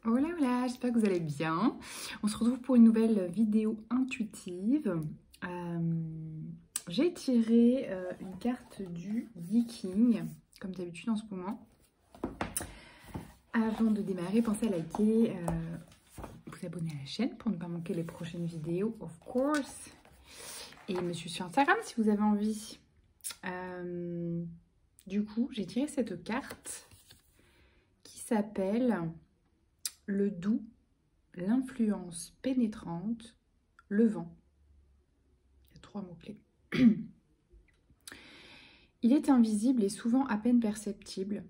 Hola, hola, j'espère que vous allez bien. On se retrouve pour une nouvelle vidéo intuitive. J'ai tiré une carte du Viking, comme d'habitude en ce moment. Avant de démarrer, pensez à liker, vous abonner à la chaîne pour ne pas manquer les prochaines vidéos, of course. Et me suivre sur Instagram si vous avez envie. Du coup, j'ai tiré cette carte qui s'appelle le doux, l'influence pénétrante, le vent. Il y a 3 mots-clés. Il est invisible et souvent à peine perceptible.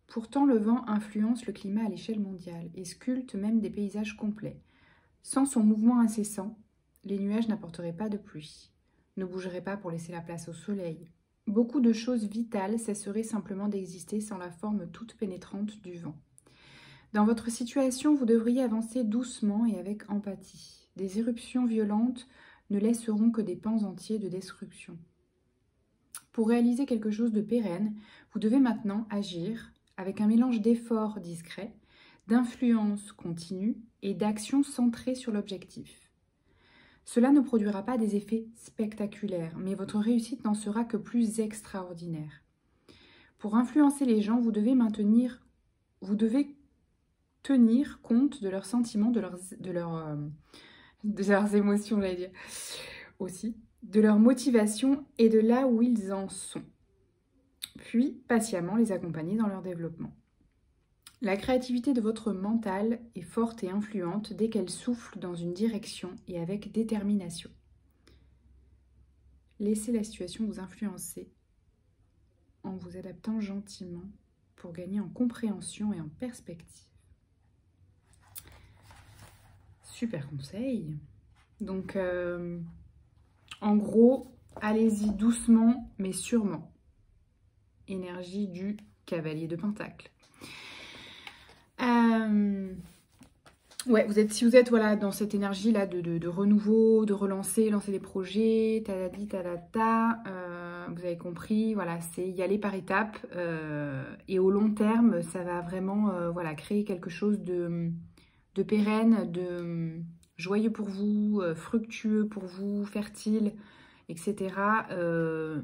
Pourtant, le vent influence le climat à l'échelle mondiale et sculpte même des paysages complets. Sans son mouvement incessant, les nuages n'apporteraient pas de pluie, ne bougeraient pas pour laisser la place au soleil. Beaucoup de choses vitales cesseraient simplement d'exister sans la forme toute pénétrante du vent. Dans votre situation, vous devriez avancer doucement et avec empathie. Des éruptions violentes ne laisseront que des pans entiers de destruction. Pour réaliser quelque chose de pérenne, vous devez maintenant agir avec un mélange d'efforts discrets, d'influence continue et d'actions centrées sur l'objectif. Cela ne produira pas des effets spectaculaires, mais votre réussite n'en sera que plus extraordinaire. Pour influencer les gens, vous devez tenir compte de leurs sentiments, de leurs émotions, j'allais dire, aussi, de leur motivation et de là où ils en sont. Puis, patiemment, les accompagner dans leur développement. La créativité de votre mental est forte et influente dès qu'elle souffle dans une direction et avec détermination. Laissez la situation vous influencer en vous adaptant gentiment pour gagner en compréhension et en perspective. Super conseil. Donc, en gros, allez-y doucement mais sûrement. Énergie du cavalier de Pentacle. Ouais, si vous êtes voilà, dans cette énergie-là de renouveau, de relancer, lancer des projets, tadadi, tadata, vous avez compris, voilà, c'est y aller par étapes. Et au long terme, ça va vraiment voilà, créer quelque chose de pérenne, de joyeux pour vous, fructueux pour vous, fertile, etc.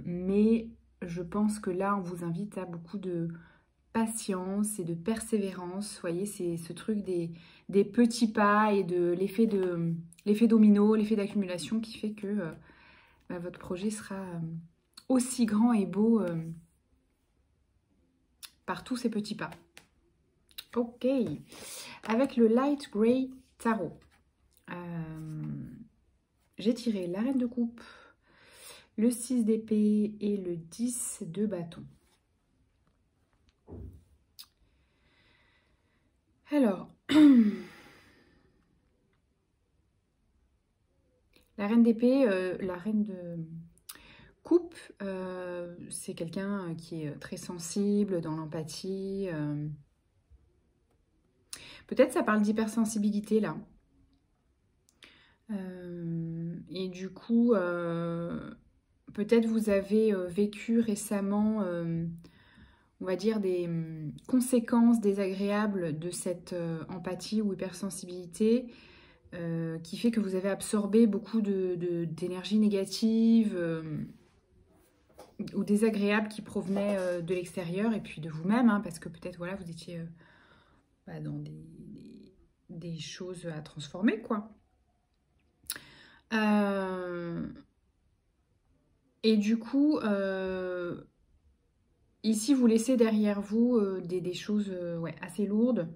Mais je pense que là, on vous invite à beaucoup de patience et de persévérance. Vous voyez, c'est ce truc des petits pas et de l'effet domino, l'effet d'accumulation qui fait que votre projet sera aussi grand et beau par tous ces petits pas. Ok, avec le Light Grey Tarot, j'ai tiré la Reine de Coupe, le 6 d'épée et le 10 de bâton. Alors, la Reine d'épée, la Reine de Coupe, c'est quelqu'un qui est très sensible, dans l'empathie. Peut-être ça parle d'hypersensibilité là. Et du coup, peut-être vous avez vécu récemment, on va dire, des conséquences désagréables de cette empathie ou hypersensibilité qui fait que vous avez absorbé beaucoup d'énergie négative ou désagréable qui provenaient de l'extérieur et puis de vous-même, hein, parce que peut-être voilà, vous étiez dans des choses à transformer, quoi. Et du coup, ici, vous laissez derrière vous des choses ouais, assez lourdes.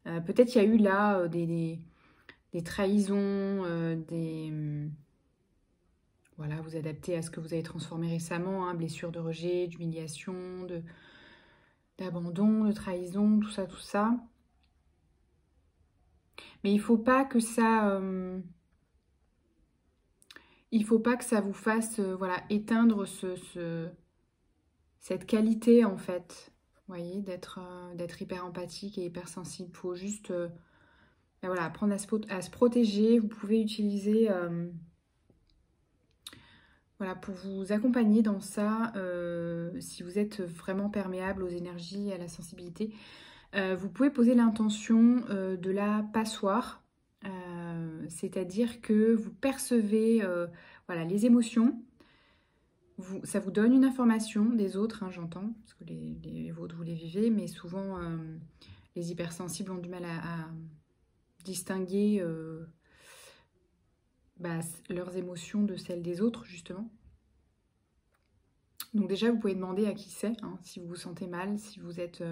Peut-être il y a eu là des trahisons, voilà, vous adaptez à ce que vous avez transformé récemment, hein, blessures de rejet, d'humiliation, d'abandon, de trahison, tout ça, tout ça. Mais il faut pas que ça... il faut pas que ça vous fasse voilà, éteindre cette qualité, en fait. Vous voyez, d'être hyper empathique et hyper sensible. Il faut juste ben voilà, apprendre à se protéger. Vous pouvez utiliser... voilà, pour vous accompagner dans ça, si vous êtes vraiment perméable aux énergies, à la sensibilité, Vous pouvez poser l'intention de la passoire, c'est-à-dire que vous percevez voilà, les émotions, ça vous donne une information des autres, hein, j'entends, parce que les vôtres vous les vivez, mais souvent les hypersensibles ont du mal à distinguer leurs émotions de celles des autres, justement. Donc déjà, vous pouvez demander à qui c'est, hein, si vous vous sentez mal, si vous êtes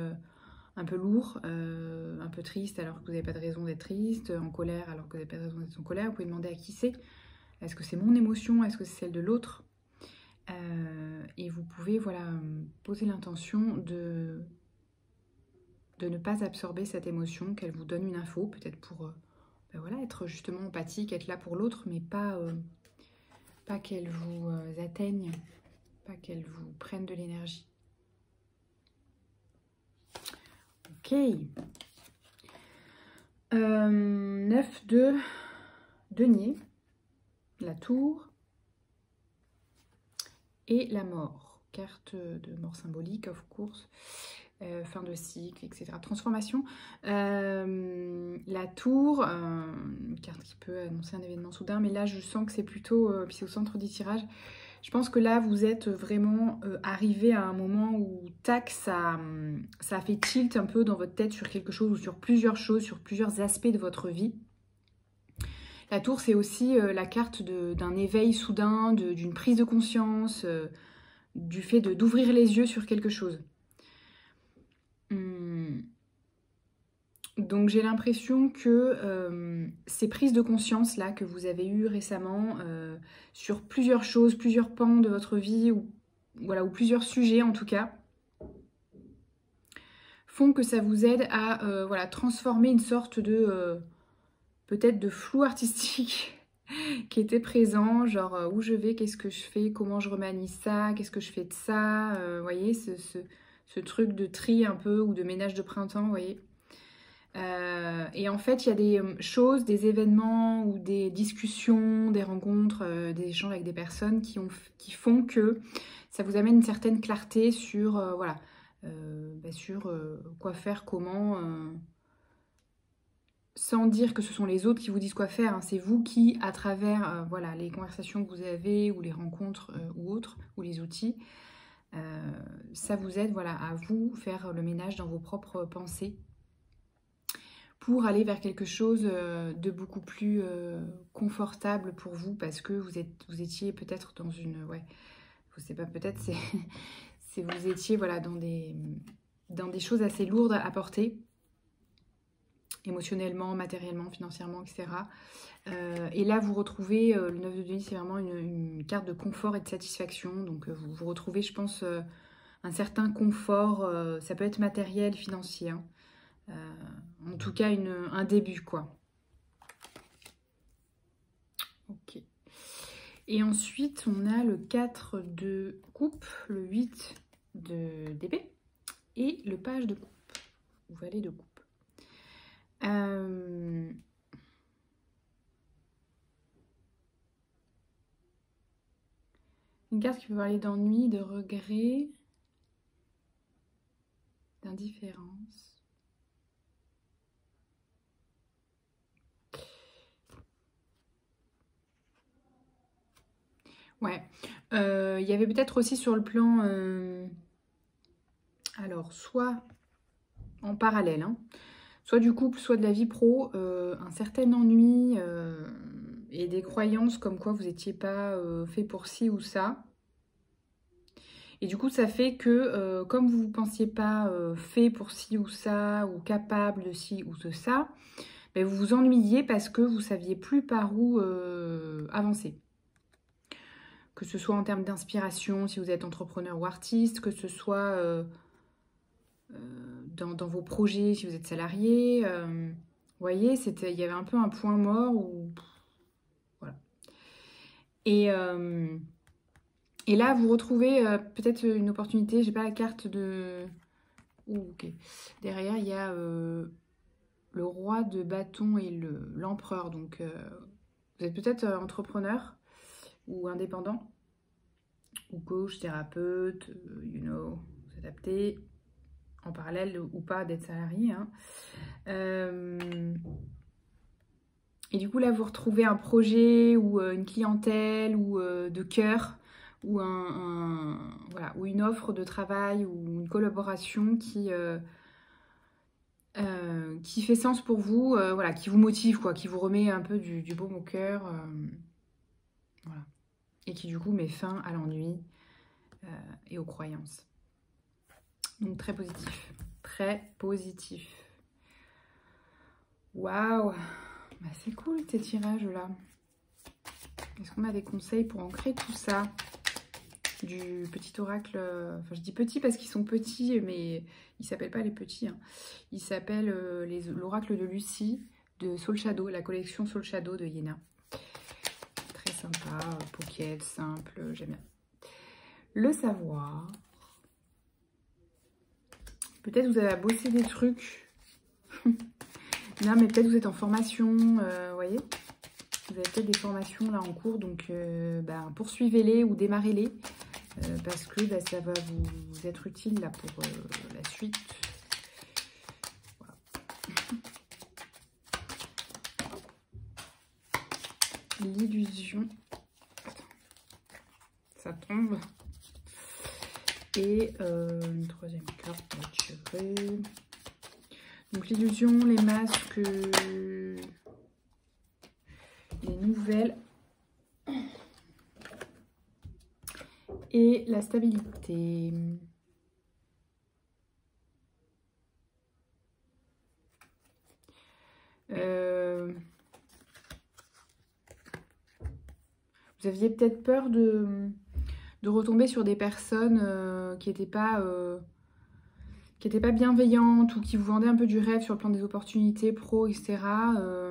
un peu lourd, un peu triste alors que vous n'avez pas de raison d'être triste, en colère alors que vous n'avez pas de raison d'être en colère. Vous pouvez demander à qui c'est. Est-ce que c'est mon émotion? Est-ce que c'est celle de l'autre? Et vous pouvez voilà, poser l'intention de ne pas absorber cette émotion, qu'elle vous donne une info, peut-être pour voilà, être justement empathique, être là pour l'autre, mais pas qu'elle vous atteigne, pas qu'elle vous prenne de l'énergie. Ok. 9 de denier, la tour et la mort. Carte de mort symbolique, of course. Fin de cycle, etc. Transformation. La tour, une carte qui peut annoncer un événement soudain, mais là je sens que c'est plutôt, puis c'est au centre du tirage, je pense que là vous êtes vraiment arrivé à un moment où tac, ça fait tilt un peu dans votre tête sur quelque chose ou sur plusieurs choses, sur plusieurs aspects de votre vie. La tour, c'est aussi la carte d'un éveil soudain, d'une prise de conscience, du fait d'ouvrir les yeux sur quelque chose. Donc j'ai l'impression que ces prises de conscience là que vous avez eues récemment sur plusieurs choses, plusieurs pans de votre vie, ou plusieurs sujets en tout cas, font que ça vous aide à voilà, transformer une sorte de peut-être de flou artistique qui était présent, genre où je vais, qu'est-ce que je fais, comment je remanie ça, qu'est-ce que je fais de ça, vous voyez, ce truc de tri un peu, ou de ménage de printemps, vous voyez. Et en fait, il y a des choses, des événements ou des discussions, des rencontres, des échanges avec des personnes qui font que ça vous amène une certaine clarté sur, voilà, sur quoi faire, comment, sans dire que ce sont les autres qui vous disent quoi faire, hein. C'est vous qui, à travers voilà, les conversations que vous avez, ou les rencontres ou autres, ou les outils, ça vous aide voilà, à vous faire le ménage dans vos propres pensées, pour aller vers quelque chose de beaucoup plus confortable pour vous, parce que vous étiez peut-être dans une... Ouais, je sais pas, peut-être c'est vous étiez voilà, dans des choses assez lourdes à porter, émotionnellement, matériellement, financièrement, etc. Et là, vous retrouvez, le 9 de denier, c'est vraiment une carte de confort et de satisfaction. Donc, vous retrouvez, je pense, un certain confort. Ça peut être matériel, financier, hein. En tout cas, un début, quoi. Ok. Et ensuite, on a le 4 de coupe, le 8 d'épée et le page de coupe, ou valet de coupe. Une carte qui peut parler d'ennui, de regret, d'indifférence. Ouais. Il y avait peut-être aussi sur le plan... alors, soit en parallèle, hein, soit du couple, soit de la vie pro, un certain ennui et des croyances comme quoi vous n'étiez pas fait pour ci ou ça. Et du coup, ça fait que, comme vous ne pensiez pas fait pour ci ou ça, ou capable de ci ou de ça, ben vous vous ennuyiez parce que vous ne saviez plus par où avancer. Que ce soit en termes d'inspiration, si vous êtes entrepreneur ou artiste, que ce soit dans vos projets, si vous êtes salarié. Vous voyez, il y avait un peu un point mort. Voilà. Et là, vous retrouvez peut-être une opportunité. J'ai pas la carte de... ok. Derrière, il y a le roi de bâton et l'empereur. Donc, vous êtes peut-être entrepreneur ou indépendant, ou coach, thérapeute, vous adaptez. en parallèle ou pas d'être salarié. Hein. Et du coup, là, vous retrouvez un projet ou une clientèle ou de cœur ou, voilà, ou une offre de travail ou une collaboration qui fait sens pour vous, voilà, qui vous motive, quoi, qui vous remet un peu du baume au cœur. Voilà. Et qui, du coup, met fin à l'ennui et aux croyances. Donc, très positif. Très positif. Waouh! Bah, c'est cool, ces tirages-là. Est-ce qu'on a des conseils pour ancrer tout ça? Du petit oracle, enfin je dis petit parce qu'ils sont petits, mais ils s'appellent pas les petits. Hein. Ils s'appellent l'oracle de Lucie de Soul Shadow, la collection Soul Shadow de Yéna. Très sympa, pocket, simple, j'aime bien. Le savoir. Peut-être vous avez bossé des trucs. Non, mais peut-être vous êtes en formation, vous voyez. Vous avez peut-être des formations là en cours, donc poursuivez-les ou démarrez-les. Parce que ça va vous être utile là pour la suite. Voilà. L'illusion. Ça tombe. Et une troisième carte à tirer. Donc l'illusion, les masques, les nouvelles. Et la stabilité. Vous aviez peut-être peur de retomber sur des personnes qui n'étaient pas bienveillantes ou qui vous vendaient un peu du rêve sur le plan des opportunités pro, etc.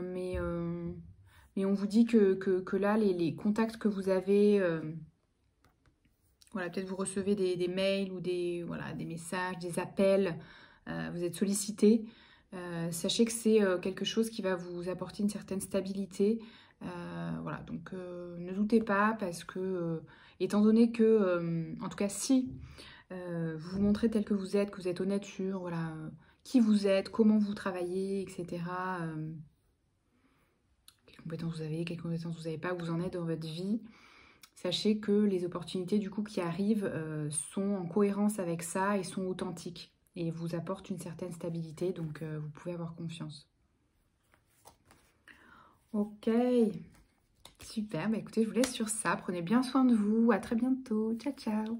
Mais on vous dit que là, les contacts que vous avez... voilà, peut-être vous recevez des mails ou des messages, des appels, vous êtes sollicité. Sachez que c'est quelque chose qui va vous apporter une certaine stabilité. Voilà, donc ne doutez pas parce que, étant donné que, en tout cas si vous vous montrez tel que vous êtes honnête sur voilà, qui vous êtes, comment vous travaillez, etc. Quelles compétences vous avez, quelles compétences vous n'avez pas, où vous en êtes dans votre vie. Sachez que les opportunités du coup qui arrivent sont en cohérence avec ça et sont authentiques et vous apportent une certaine stabilité, donc vous pouvez avoir confiance. Ok, super, bah écoutez, je vous laisse sur ça, prenez bien soin de vous, à très bientôt, ciao ciao.